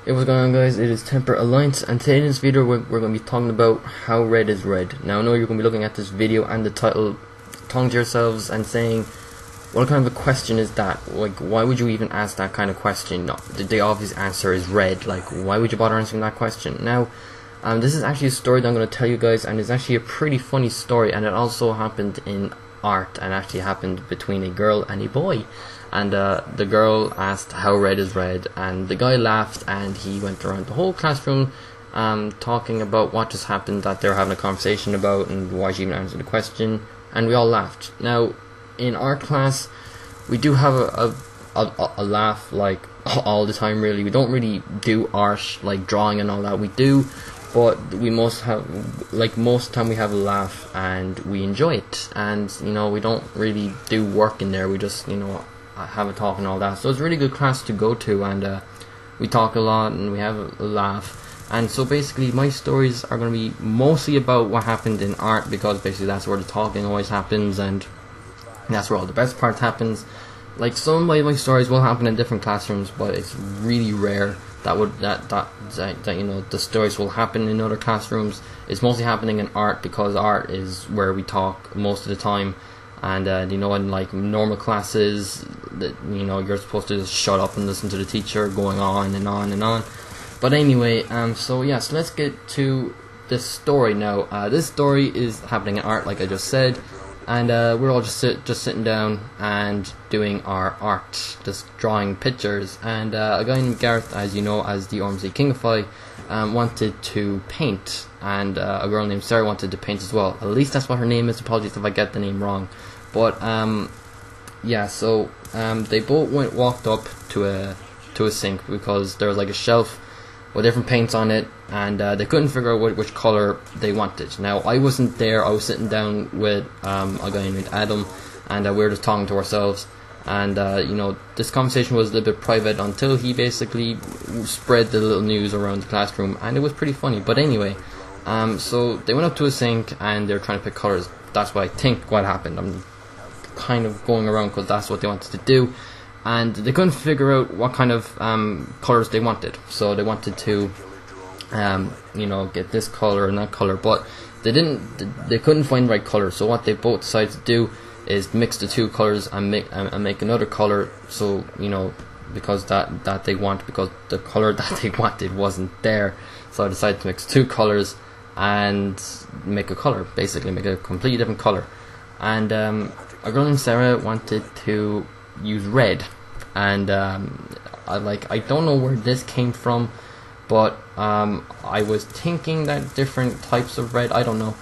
Hey, what's going on, guys? It is TemperAlliance, and today in this video we're going to be talking about how red is red. Now I know you're going to be looking at this video and the title, talking to yourselves and saying, what kind of a question is that? Like, why would you even ask that kind of question? No, the obvious answer is red. Like, why would you bother answering that question? Now, this is actually a story that I'm going to tell you guys, and it's actually a pretty funny story, and it also happened in art, and actually happened between a girl and a boy. And the girl asked how red is red, and the guy laughed, and he went around the whole classroom talking about what just happened, that they were having a conversation about, and why she even answered the question, and we all laughed. Now, in art class, we do have a laugh, like, all the time, really. We don't really do art, like drawing and all that. We do, but we most have, like, most of the time we have a laugh, and we enjoy it, and, you know, we don't really do work in there. We just, you know, have a talk and all that. So it's a really good class to go to, and we talk a lot and we have a laugh. And so basically my stories are going to be mostly about what happened in art, because basically that's where the talking always happens, and that's where all the best part happens. Like, some of my stories will happen in different classrooms, but it's really rare that you know, the stories will happen in other classrooms. It's mostly happening in art, because art is where we talk most of the time. And you know, in like normal classes, that, you know, you're supposed to just shut up and listen to the teacher going on and on and on. But anyway, so yeah, so let's get to this story now. This story is happening in art, like I just said, and we're all just sitting down and doing our art, just drawing pictures. And a guy named Gareth, as you know, as the RMC Kingify, wanted to paint, and a girl named Sarah wanted to paint as well. At least that's what her name is. Apologies if I get the name wrong. But yeah, so they both walked up to a sink, because there was like a shelf with different paints on it, and they couldn't figure out which color they wanted. Now, I wasn't there. I was sitting down with a guy named Adam, and we were just talking to ourselves. And you know, this conversation was a little bit private until he basically spread the little news around the classroom, and it was pretty funny. But anyway, so they went up to a sink and they were trying to pick colors. That's what I think what happened. I'm kind of going around because that's what they wanted to do, and they couldn't figure out what kind of colors they wanted. So they wanted to, you know, get this color and that color, but they couldn't find the right color. So what they both decided to do is mix the two colors and make another color. So, you know, because that they want, because the color that they wanted wasn't there. So I decided to mix two colors and make a color, basically make a completely different color. And a girl named Sarah wanted to use red, and I don't know where this came from, but I was thinking that different types of red, I don't know,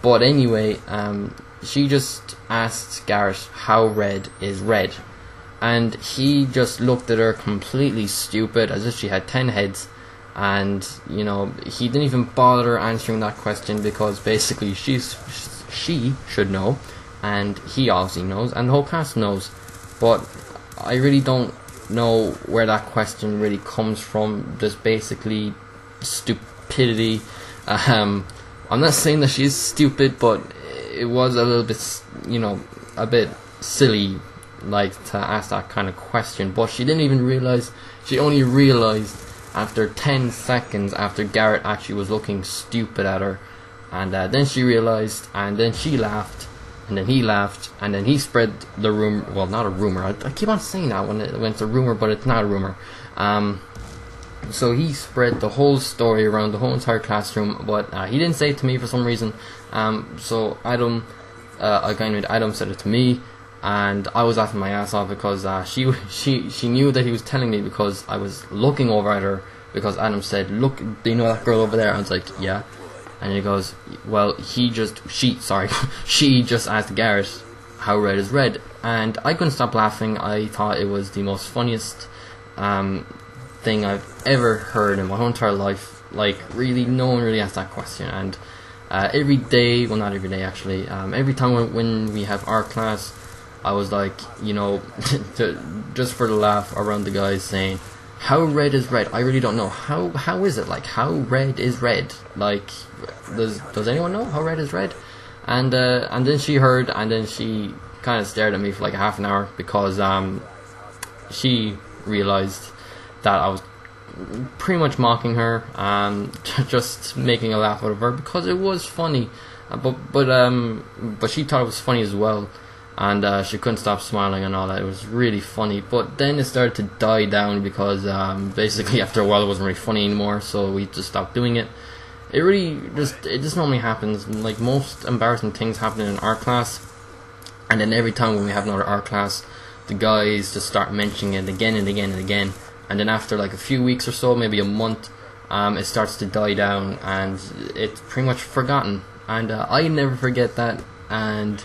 but anyway, she just asked Gareth how red is red, and he just looked at her completely stupid, as if she had 10 heads. And, you know, he didn't even bother answering that question, because basically she should know, and he obviously knows, and the whole class knows. But I really don't know where that question really comes from. Just basically stupidity. I'm not saying that she's stupid, but it was a little bit, you know, a bit silly, like, to ask that kind of question. But she didn't even realize. She only realized after 10 seconds after Gareth actually was looking stupid at her. And then she realized, and then she laughed, and then he laughed, and then he spread the rumor. Well, not a rumor. I keep on saying that when it's a rumor, but it's not a rumor. So he spread the whole story around the whole entire classroom, but he didn't say it to me for some reason. So Adam, a guy named Adam, said it to me, and I was laughing my ass off, because she knew that he was telling me, because I was looking over at her, because Adam said, "Look, do you know that girl over there?" I was like, "Yeah." And he goes, "Well, she just asked Gareth how red is red." And I couldn't stop laughing. I thought it was the most funniest thing I've ever heard in my whole entire life. Like, really, no one really asked that question. And every day, well, not every day actually, every time when we have art class, I was like, you know, just for the laugh around the guys saying, how red is red? I really don't know. How is it? Like, how red is red? Like, does anyone know how red is red? And then she heard, and then she kind of stared at me for like a half an hour, because she realized that I was pretty much mocking her, just making a laugh out of her because it was funny. But she thought it was funny as well, and she couldn't stop smiling and all that. It was really funny, but then it started to die down because basically after a while it wasn't really funny anymore, so we just stopped doing it. It just normally happens. Like, most embarrassing things happen in art class, and then every time when we have another art class, the guys just start mentioning it again and again and again, and then after like a few weeks or so, maybe a month, it starts to die down and it's pretty much forgotten. And I never forget that, and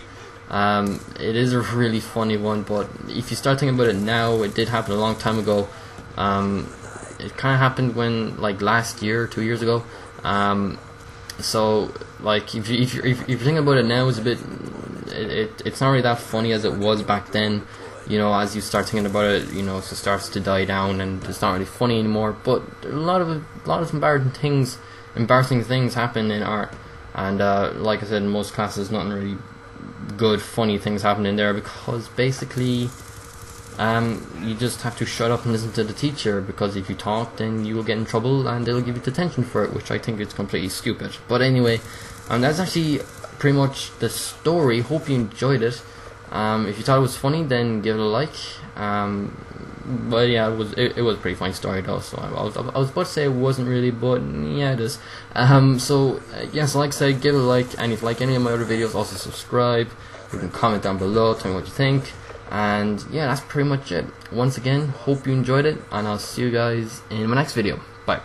it is a really funny one. But if you start thinking about it now, it did happen a long time ago. It kind of happened when, like, last year, 2 years ago. So like, if you're thinking about it now, it's a bit, it's not really that funny as it was back then. You know, as you start thinking about it, you know, it starts to die down and it's not really funny anymore. But a lot of embarrassing things happen in art. And like I said, in most classes, nothing really good, funny things happen in there, because basically you just have to shut up and listen to the teacher, because if you talk, then you will get in trouble and they'll give you detention for it, which I think is completely stupid. But anyway, that's actually pretty much the story. Hope you enjoyed it. If you thought it was funny, then give it a like. But yeah, it was a pretty funny story though. So I was about to say it wasn't really, but yeah, it is. So like I said, give it a like, and if you like any of my other videos, also subscribe. You can comment down below, tell me what you think, and yeah, that's pretty much it. Once again, hope you enjoyed it, and I'll see you guys in my next video. Bye.